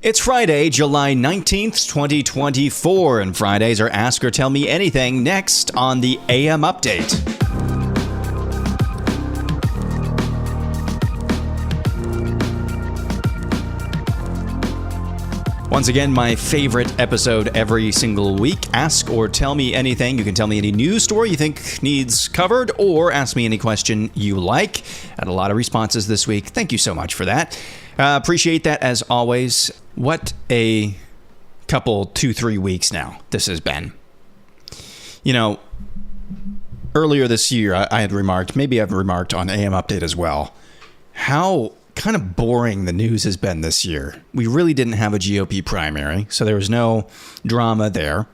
It's Friday, July 19th, 2024, and Fridays are Ask or Tell Me Anything next on the AM Update. Once again, my favorite episode every single week. Ask or tell me anything. You can tell me any news story you think needs covered, or ask me any question you like. Had a lot of responses this week. Thank you so much for that. Appreciate that as always. What a couple, 2-3 weeks now this has been. You know, earlier this year I had remarked, maybe I've remarked on AM Update as well, how kind of boring the news has been this year. We really didn't have a GOP primary, so there was no drama there.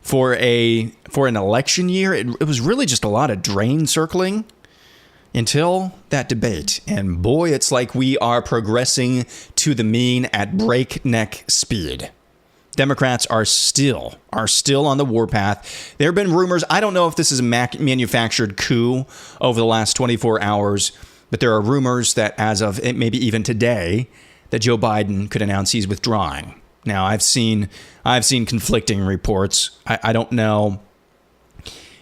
For an election year, it was really just a lot of drain circling until that debate. And boy, it's like we are progressing to the mean at breakneck speed. Democrats are still on the warpath. There have been rumors. I don't know if this is a manufactured coup over the last 24 hours, but there are rumors that as of maybe even today, that Joe Biden could announce he's withdrawing. Now, I've seen conflicting reports. I don't know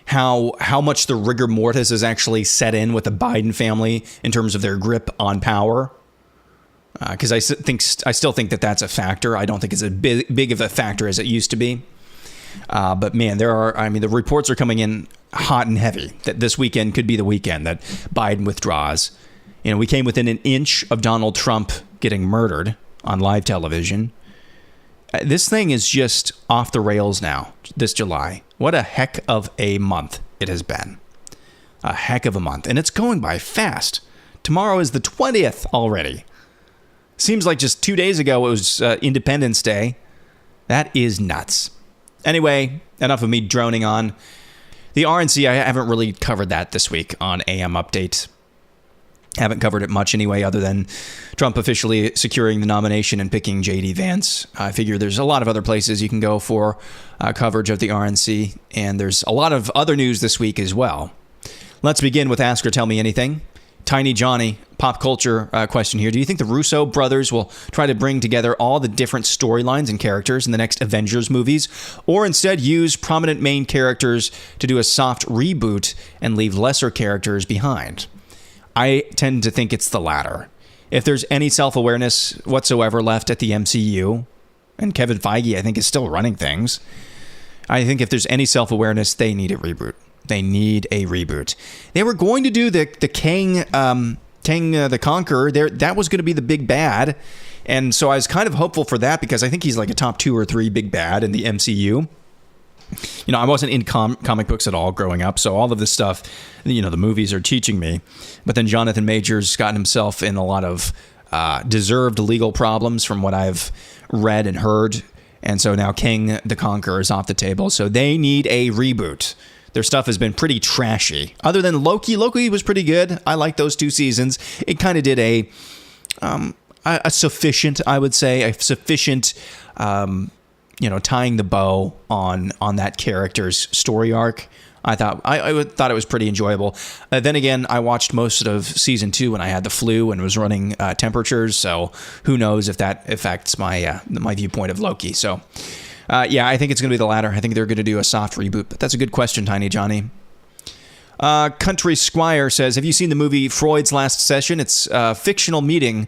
how much the rigor mortis is actually set in with the Biden family in terms of their grip on power. Because I still think that that's a factor. I don't think it's as big of a factor as it used to be. But man, the reports are coming in hot and heavy that this weekend could be the weekend that Biden withdraws. You know, we came within an inch of Donald Trump getting murdered on live television. This thing is just off the rails now, this July. What a heck of a month it has been. A heck of a month. And it's going by fast. Tomorrow is the 20th already. Seems like just 2 days ago it was Independence Day. That is nuts. Anyway, enough of me droning on. The RNC, I haven't really covered that this week on AM Update. Haven't covered it much anyway, other than Trump officially securing the nomination and picking J.D. Vance. I figure there's a lot of other places you can go for coverage of the RNC, and there's a lot of other news this week as well. Let's begin with Ask or Tell Me Anything. Tiny Johnny, pop culture question here. Do you think the Russo brothers will try to bring together all the different storylines and characters in the next Avengers movies, or instead use prominent main characters to do a soft reboot and leave lesser characters behind? I tend to think it's the latter. If there's any self-awareness whatsoever left at the MCU, and Kevin Feige, I think, is still running things, I think if there's any self-awareness, they need a reboot. They need a reboot. They were going to do the Kang the Conqueror. That was going to be the big bad. And so I was kind of hopeful for that because I think he's like a top 2 or 3 big bad in the MCU. You know, I wasn't in comic books at all growing up, so all of this stuff, you know, the movies are teaching me. But then Jonathan Majors gotten himself in a lot of deserved legal problems from what I've read and heard. And so now King the Conqueror is off the table. So they need a reboot. Their stuff has been pretty trashy. Other than Loki. Loki was pretty good. I liked those 2 seasons. It kind of did a sufficient, I would say, tying the bow on that character's story arc. I thought it was pretty enjoyable. Then again, I watched most of season 2 when I had the flu and was running temperatures. So who knows if that affects my viewpoint of Loki. So I think it's going to be the latter. I think they're going to do a soft reboot. But that's a good question, Tiny Johnny. Country Squire says, have you seen the movie Freud's Last Session? It's a fictional meeting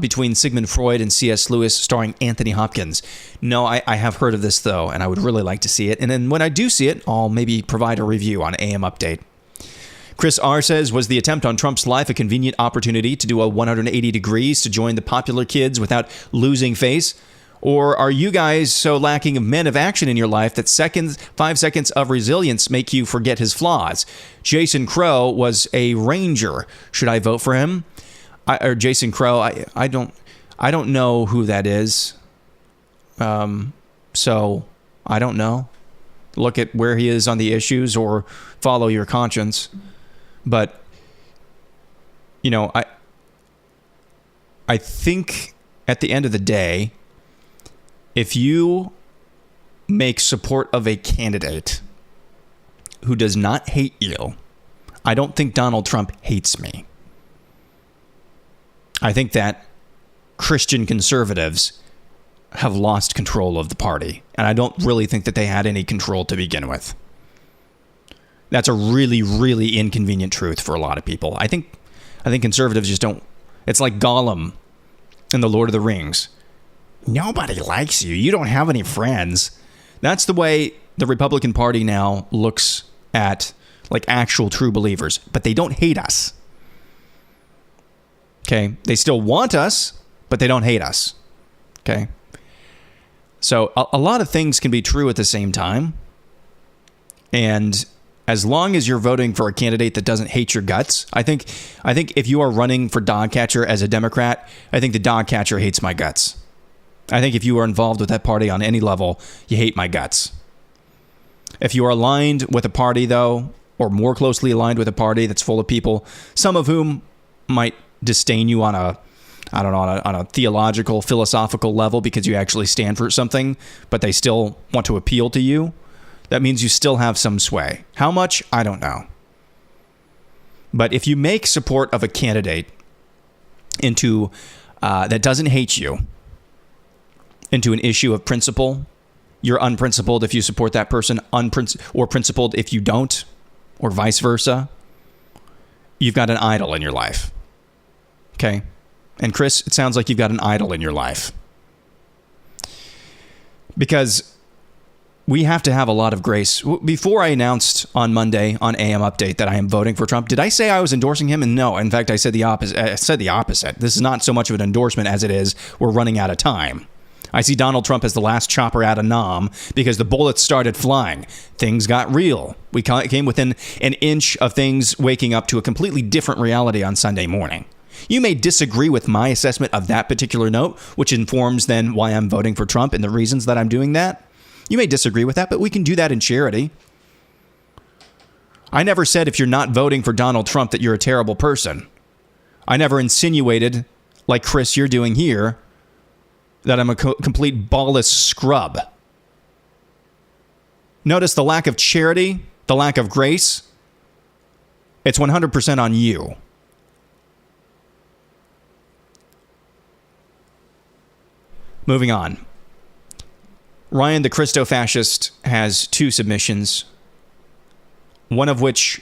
between Sigmund Freud and C.S. Lewis starring Anthony Hopkins. No, I have heard of this, though, and I would really like to see it. And then when I do see it, I'll maybe provide a review on AM Update. Chris R. says, was the attempt on Trump's life a convenient opportunity to do a 180 degrees to join the popular kids without losing face? Or are you guys so lacking of men of action in your life that 5 seconds of resilience make you forget his flaws? Jason Crow was a ranger. Should I vote for him? Jason Crow, I don't know who that is. So I don't know. Look at where he is on the issues or follow your conscience. But, you know, I think at the end of the day, if you make support of a candidate who does not hate you, I don't think Donald Trump hates me. I think that Christian conservatives have lost control of the party. And I don't really think that they had any control to begin with. That's a really, really inconvenient truth for a lot of people. I think conservatives just don't. It's like Gollum in The Lord of the Rings. Nobody likes you. You don't have any friends. That's the way the Republican Party now looks at like actual true believers, but they don't hate us. Okay? They still want us, but they don't hate us. Okay? So a lot of things can be true at the same time. And as long as you're voting for a candidate that doesn't hate your guts, I think if you are running for dog catcher as a Democrat, I think the dog catcher hates my guts. I think if you are involved with that party on any level, you hate my guts. If you are aligned with a party, though, or more closely aligned with a party that's full of people, some of whom might disdain you on a theological, philosophical level because you actually stand for something, but they still want to appeal to you, that means you still have some sway. How much? I don't know. But if you make support of a candidate into that doesn't hate you into an issue of principle, you're unprincipled if you support that person, or principled if you don't, or vice versa. You've got an idol in your life. Okay? And Chris, it sounds like you've got an idol in your life. Because we have to have a lot of grace. Before I announced on Monday on AM Update that I am voting for Trump, did I say I was endorsing him? And no, in fact, I said the opposite. This is not so much of an endorsement as it is we're running out of time. I see Donald Trump as the last chopper out of Nam because the bullets started flying. Things got real. We came within an inch of things waking up to a completely different reality on Sunday morning. You may disagree with my assessment of that particular note, which informs then why I'm voting for Trump and the reasons that I'm doing that. You may disagree with that, but we can do that in charity. I never said if you're not voting for Donald Trump that you're a terrible person. I never insinuated, like Chris, you're doing here, that I'm a complete ballless scrub. Notice the lack of charity, the lack of grace. It's 100% on you. Moving on. Ryan, the Christo-fascist, has two submissions, one of which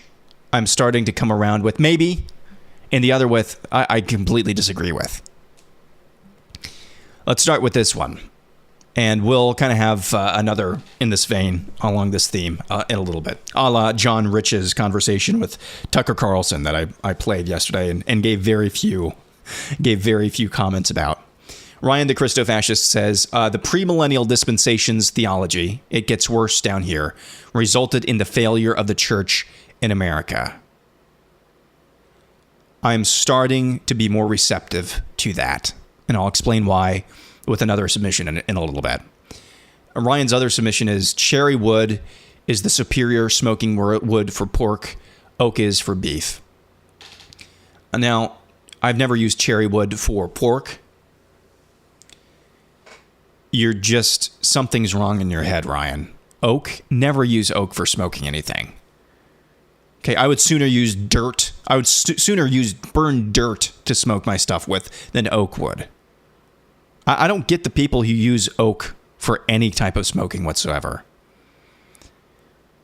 I'm starting to come around with, maybe, and the other with I completely disagree with. Let's start with this one, and we'll kind of have another in this vein along this theme in a little bit, a la John Rich's conversation with Tucker Carlson that I played yesterday and gave very few comments about. Ryan, the Christo-fascist, says, the premillennial dispensations theology, it gets worse down here, resulted in the failure of the church in America. I'm starting to be more receptive to that, and I'll explain why with another submission in a little bit. Ryan's other submission is cherry wood is the superior smoking wood for pork, oak is for beef. Now, I've never used cherry wood for pork. Something's wrong in your head, Ryan. Oak, never use oak for smoking anything. Okay, I would sooner use dirt. I would sooner use burned dirt to smoke my stuff with than oak wood. I don't get the people who use oak for any type of smoking whatsoever.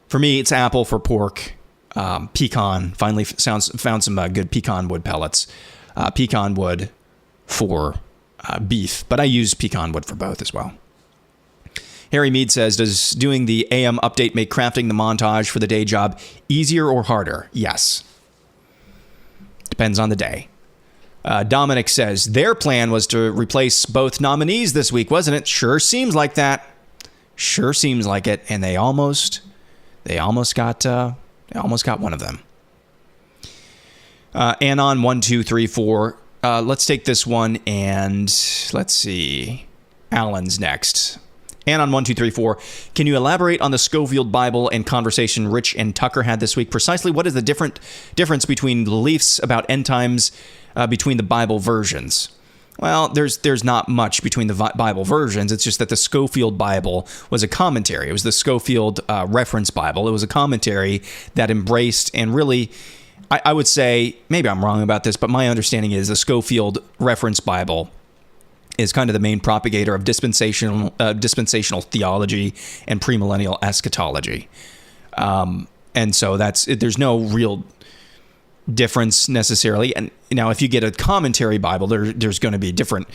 For me, it's apple for pork, pecan. Finally found some good pecan wood pellets. Pecan wood for beef, but I use pecan wood for both as well. Harry Mead says, does doing the AM update make crafting the montage for the day job easier or harder? Yes. Depends on the day. Dominic says, their plan was to replace both nominees this week, wasn't it? Sure seems like that. Sure seems like it. And they almost got one of them. Anon 1234. Let's take this one and let's see. Alan's next. Anon 1234. Can you elaborate on the Schofield Bible and conversation Rich and Tucker had this week? Precisely what is the difference between beliefs about end times between the Bible versions? Well, there's not much between the Bible versions. It's just that the Schofield Bible was a commentary. It was the Schofield Reference Bible. It was a commentary that embraced and really, I would say, maybe I'm wrong about this, but my understanding is the Schofield Reference Bible is kind of the main propagator of dispensational theology and premillennial eschatology. And so there's no real difference necessarily. And now, if you get a commentary Bible, there's going to be different.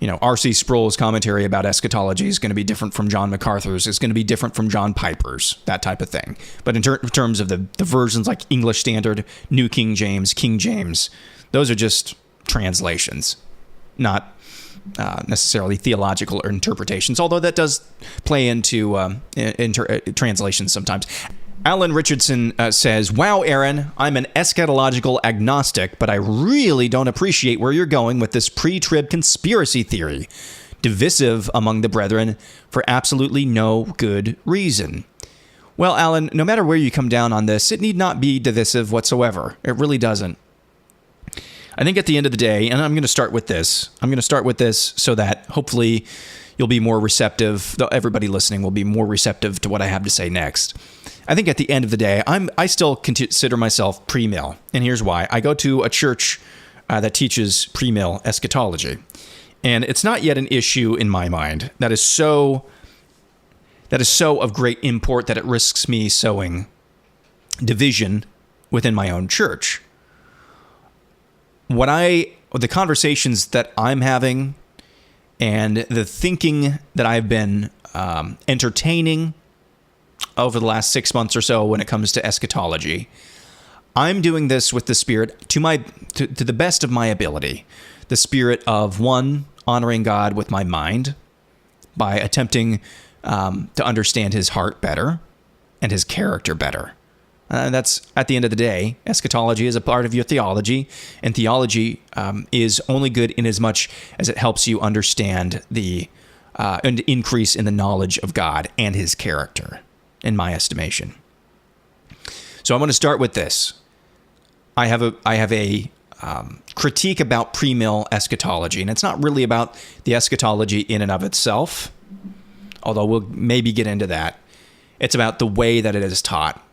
R.C. Sproul's commentary about eschatology is going to be different from John MacArthur's. It's going to be different from John Piper's, that type of thing. But in terms of the versions like English Standard, New King James, those are just translations, not necessarily theological or interpretations, although that does play into translations sometimes. Alan Richardson says, "Wow, Aaron, I'm an eschatological agnostic, but I really don't appreciate where you're going with this pre-trib conspiracy theory. Divisive among the brethren for absolutely no good reason." Well, Alan, no matter where you come down on this, it need not be divisive whatsoever. It really doesn't. I think at the end of the day, and I'm going to start with this. So that hopefully you'll be more receptive. Everybody listening will be more receptive to what I have to say next. I think at the end of the day, I still consider myself pre-mill. And here's why. I go to a church that teaches pre-mill eschatology. And it's not yet an issue in my mind that is so of great import that it risks me sowing division within my own church. The conversations that I'm having and the thinking that I've been entertaining over the last 6 months or so when it comes to eschatology, I'm doing this with the spirit to the best of my ability. The spirit of, one, honoring God with my mind by attempting to understand his heart better and his character better. That's, at the end of the day, eschatology is a part of your theology, and theology is only good in as much as it helps you understand and increase in the knowledge of God and his character, in my estimation. So I'm going to start with this. I have a critique about pre-mill eschatology, and it's not really about the eschatology in and of itself, although we'll maybe get into that. It's about the way that it is taught.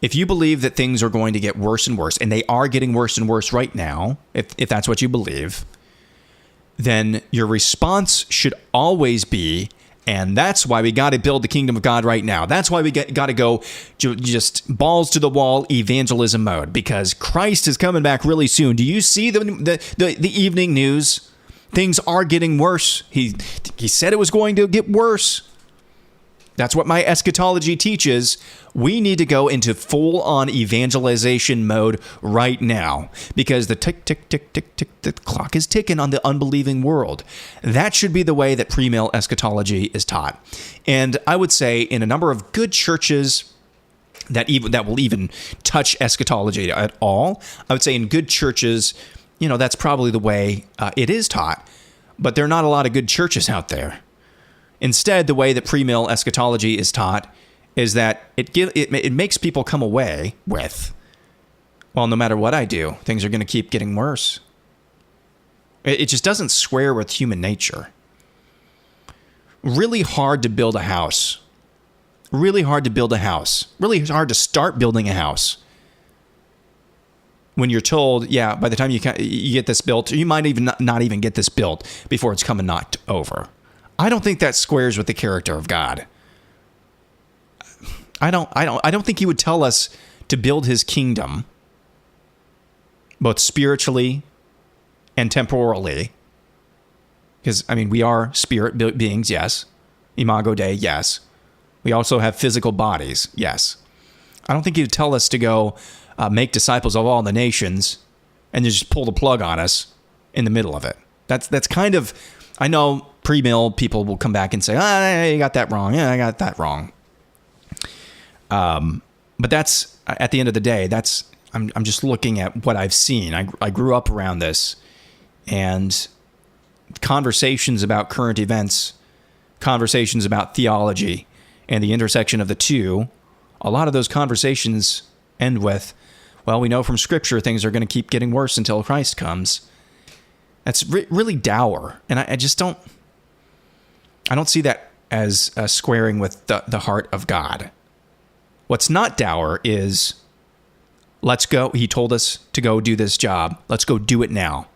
If you believe that things are going to get worse and worse, and they are getting worse and worse right now, if that's what you believe, then your response should always be, and that's why we got to build the kingdom of God right now. That's why we got to go just balls to the wall evangelism mode, because Christ is coming back really soon. Do you see the evening news? Things are getting worse. He said it was going to get worse. That's what my eschatology teaches. We need to go into full-on evangelization mode right now, because the tick, tick, tick, tick, tick, the clock is ticking on the unbelieving world. That should be the way that pre-mill eschatology is taught. And I would say in a number of good churches that will even touch eschatology at all, I would say in good churches, that's probably the way it is taught. But there are not a lot of good churches out there. Instead, the way that pre-mill eschatology is taught is that it makes people come away with, well, no matter what I do, things are going to keep getting worse. It just doesn't square with human nature. Really hard to build a house. Really hard to start building a house. When you're told, yeah, by the time you get this built, you might even not even get this built before it's come and knocked over. I don't think that squares with the character of God. I don't think he would tell us to build his kingdom both spiritually and temporally. Because, we are spirit beings, yes. Imago Dei, yes. We also have physical bodies, yes. I don't think he would tell us to go make disciples of all the nations and just pull the plug on us in the middle of it. That's kind of, I know pre-mill people will come back and say, you got that wrong. Yeah, I got that wrong. But that's, at the end of the day, I'm just looking at what I've seen. I grew up around this, and conversations about current events, conversations about theology, and the intersection of the two, a lot of those conversations end with, well, we know from Scripture things are going to keep getting worse until Christ comes. That's really dour, and I just don't see that as squaring with the heart of God. What's not dour is, let's go. He told us to go do this job. Let's go do it now.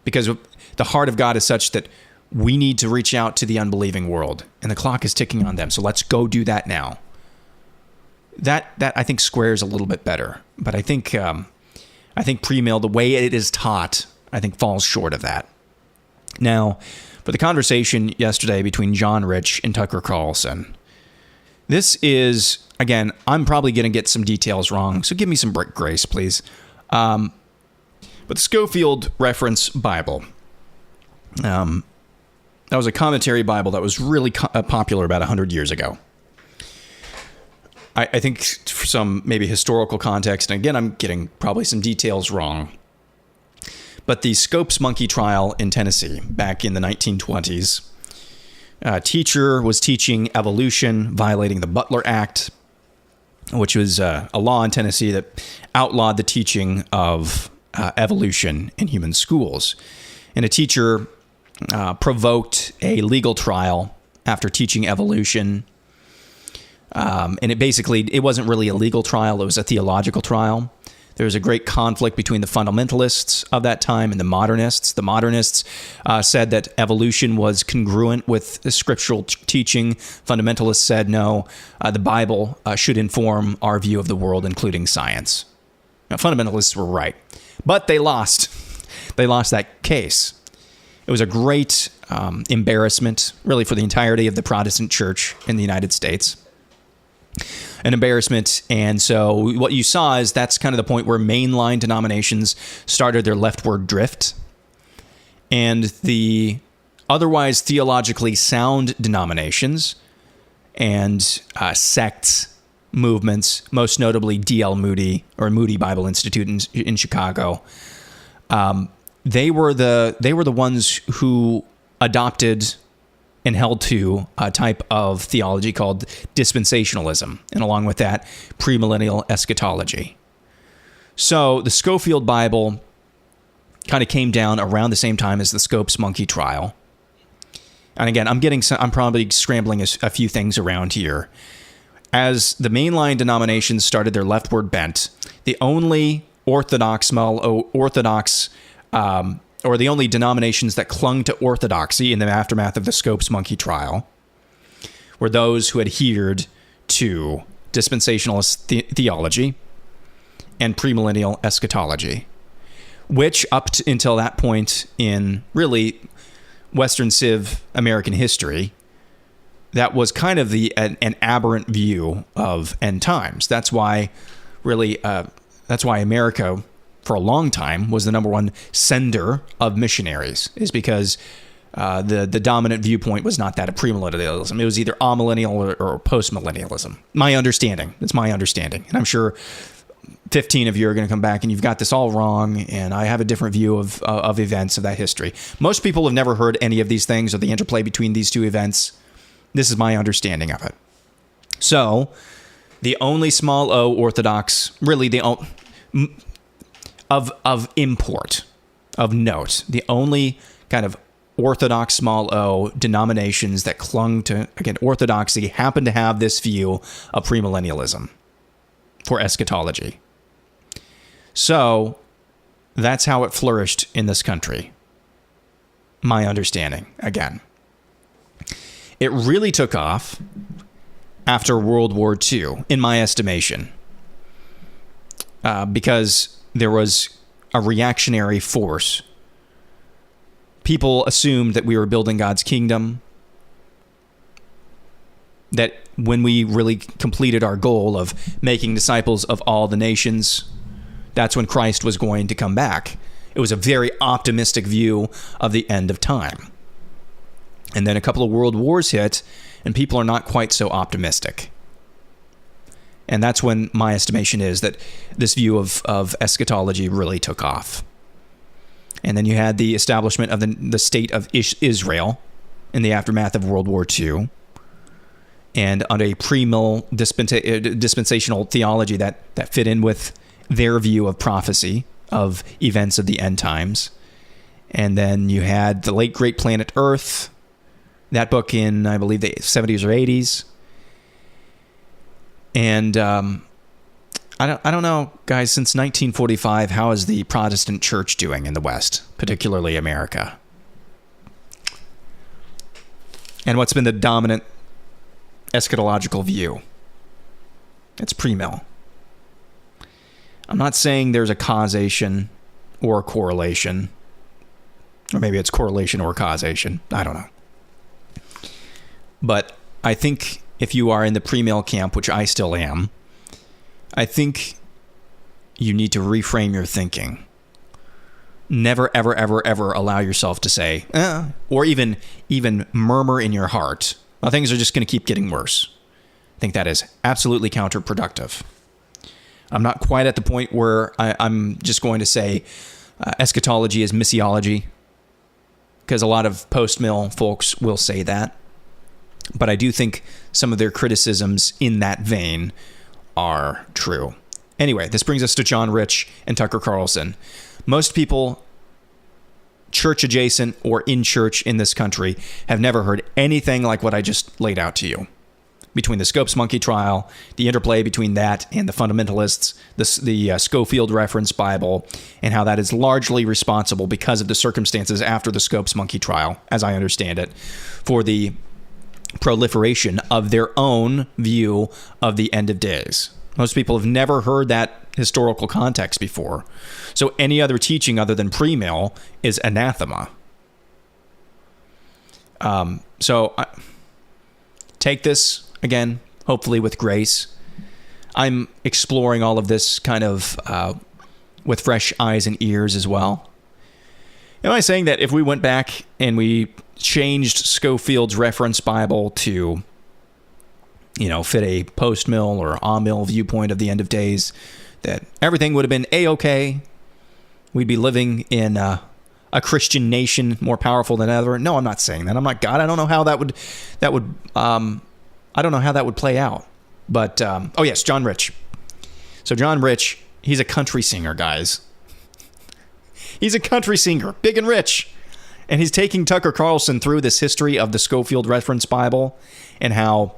Because the heart of God is such that we need to reach out to the unbelieving world, and the clock is ticking on them. So let's go do that now. That I think squares a little bit better, but I think pre-mill, the way it is taught, I think falls short of that. Now, for the conversation yesterday between John Rich and Tucker Carlson, this is, again, I'm probably going to get some details wrong, so give me some grace, please. But the Scofield Reference Bible, that was a commentary Bible that was really popular about 100 years ago. I think for some maybe historical context, and again, I'm getting probably some details wrong, but the Scopes monkey trial in Tennessee back in the 1920s, a teacher was teaching evolution, violating the Butler Act, which was a law in Tennessee that outlawed the teaching of evolution in human schools. And a teacher provoked a legal trial after teaching evolution. And it wasn't really a legal trial. It was a theological trial. There was a great conflict between the fundamentalists of that time and the modernists. The modernists said that evolution was congruent with the scriptural teaching. Fundamentalists said, no, the Bible should inform our view of the world, including science. Now, fundamentalists were right, but they lost. They lost that case. It was a great embarrassment, really, for the entirety of the Protestant church in the United States. An embarrassment. And so what you saw is that's kind of the point where mainline denominations started their leftward drift. And the otherwise theologically sound denominations and sects, movements, most notably D.L. Moody or Moody Bible Institute in Chicago, they were the ones who adopted and held to a type of theology called dispensationalism, and along with that, premillennial eschatology. So the Scofield Bible kind of came down around the same time as the Scopes monkey trial. And again, I'm probably scrambling a few things around here. As the mainline denominations started their leftward bent, the only or the only denominations that clung to orthodoxy in the aftermath of the Scopes monkey trial were those who adhered to dispensationalist theology and premillennial eschatology, which until that point in really Western Civ American history, that was kind of an aberrant view of end times. That's why America, for a long time, was the number one sender of missionaries, is because the dominant viewpoint was not that of premillennialism. It was either amillennial or postmillennialism. My understanding. It's my understanding. And I'm sure 15 of you are going to come back and you've got this all wrong, and I have a different view of events of that history. Most people have never heard any of these things or the interplay between these two events. This is my understanding of it. So, the only small o orthodox, really of import, of note, the only kind of orthodox small o denominations that clung to, again, orthodoxy happened to have this view of premillennialism for eschatology. So that's how it flourished in this country. My understanding, again. It really took off after World War II, in my estimation, because there was a reactionary force. People assumed that we were building God's kingdom, that when we really completed our goal of making disciples of all the nations, that's when Christ was going to come back. It was a very optimistic view of the end of time. And then a couple of world wars hit, and people are not quite so optimistic. And that's when my estimation is that this view of eschatology really took off. And then you had the establishment of the state of Israel in the aftermath of World War II. And under a premill dispensational theology that fit in with their view of prophecy, of events of the end times. And then you had The Late Great Planet Earth, that book in, I believe, the 70s or 80s. And I don't know, guys, since 1945, how is the Protestant church doing in the West, particularly America? And what's been the dominant eschatological view? It's premill. I'm not saying there's a causation or a correlation. Or maybe it's correlation or causation. I don't know. But I think if you are in the premill camp, which I still am, I think you need to reframe your thinking. Never, ever, ever, ever allow yourself to say, or even murmur in your heart, well, things are just going to keep getting worse. I think that is absolutely counterproductive. I'm not quite at the point where I'm just going to say eschatology is missiology, because a lot of post-mill folks will say that. But I do think some of their criticisms in that vein are true. Anyway, this brings us to John Rich and Tucker Carlson. Most people, church adjacent or in church in this country, have never heard anything like what I just laid out to you. Between the Scopes Monkey trial, the interplay between that and the fundamentalists, the Schofield Reference Bible, and how that is largely responsible because of the circumstances after the Scopes Monkey trial, as I understand it, for the proliferation of their own view of the end of days. Most people have never heard that historical context before. So any other teaching other than premill is anathema. Take this, again, hopefully with grace. I'm exploring all of this kind of with fresh eyes and ears as well. Am I saying that if we went back and we changed Schofield's Reference Bible to, fit a post-mill or a-mill viewpoint of the end of days, that everything would have been A-okay? We'd be living in a Christian nation more powerful than ever? No, I'm not saying that. I'm not God. I don't know how that would I don't know how that would play out. But, yes, John Rich. So John Rich, he's a country singer, guys. He's a country singer, big and rich. And he's taking Tucker Carlson through this history of the Schofield Reference Bible and how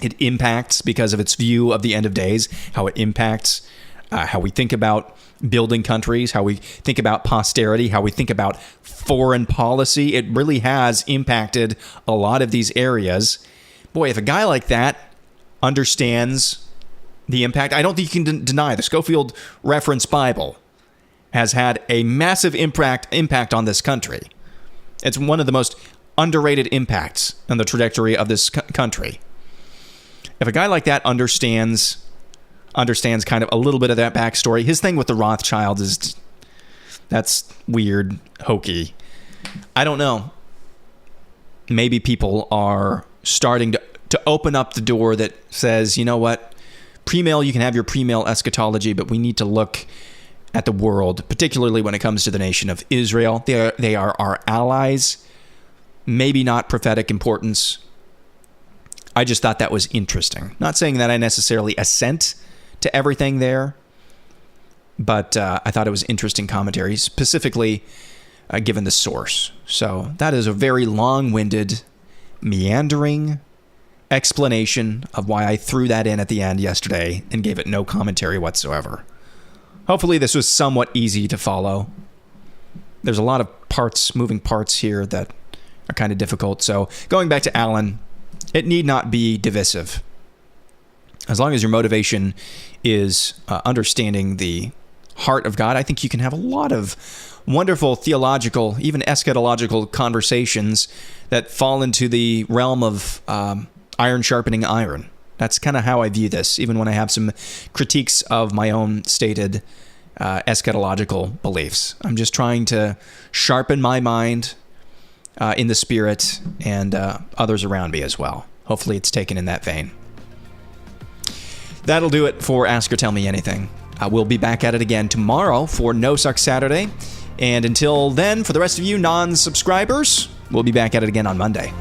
it impacts, because of its view of the end of days, how it impacts how we think about building countries, how we think about posterity, how we think about foreign policy. It really has impacted a lot of these areas. Boy, if a guy like that understands the impact, I don't think you can deny the Schofield Reference Bible has had a massive impact on this country. It's one of the most underrated impacts on the trajectory of this country. If a guy like that understands kind of a little bit of that backstory, his thing with the Rothschilds that's weird, hokey. I don't know. Maybe people are starting to open up the door that says, you know what, premill, you can have your premill eschatology, but we need to look at the world, particularly when it comes to the nation of Israel. They are our allies, maybe not prophetic importance. I just thought that was interesting. Not saying that I necessarily assent to everything there, but I thought it was interesting commentary, specifically given the source. So that is a very long-winded, meandering explanation of why I threw that in at the end yesterday and gave it no commentary whatsoever. Hopefully this was somewhat easy to follow. There's a lot of moving parts here that are kind of difficult. So going back to Alan, it need not be divisive. As long as your motivation is understanding the heart of God, I think you can have a lot of wonderful theological, even eschatological conversations that fall into the realm of iron sharpening iron. That's kind of how I view this, even when I have some critiques of my own stated eschatological beliefs. I'm just trying to sharpen my mind in the spirit and others around me as well. Hopefully it's taken in that vein. That'll do it for Ask or Tell Me Anything. We'll be back at it again tomorrow for No Suck Saturday. And until then, for the rest of you non-subscribers, we'll be back at it again on Monday.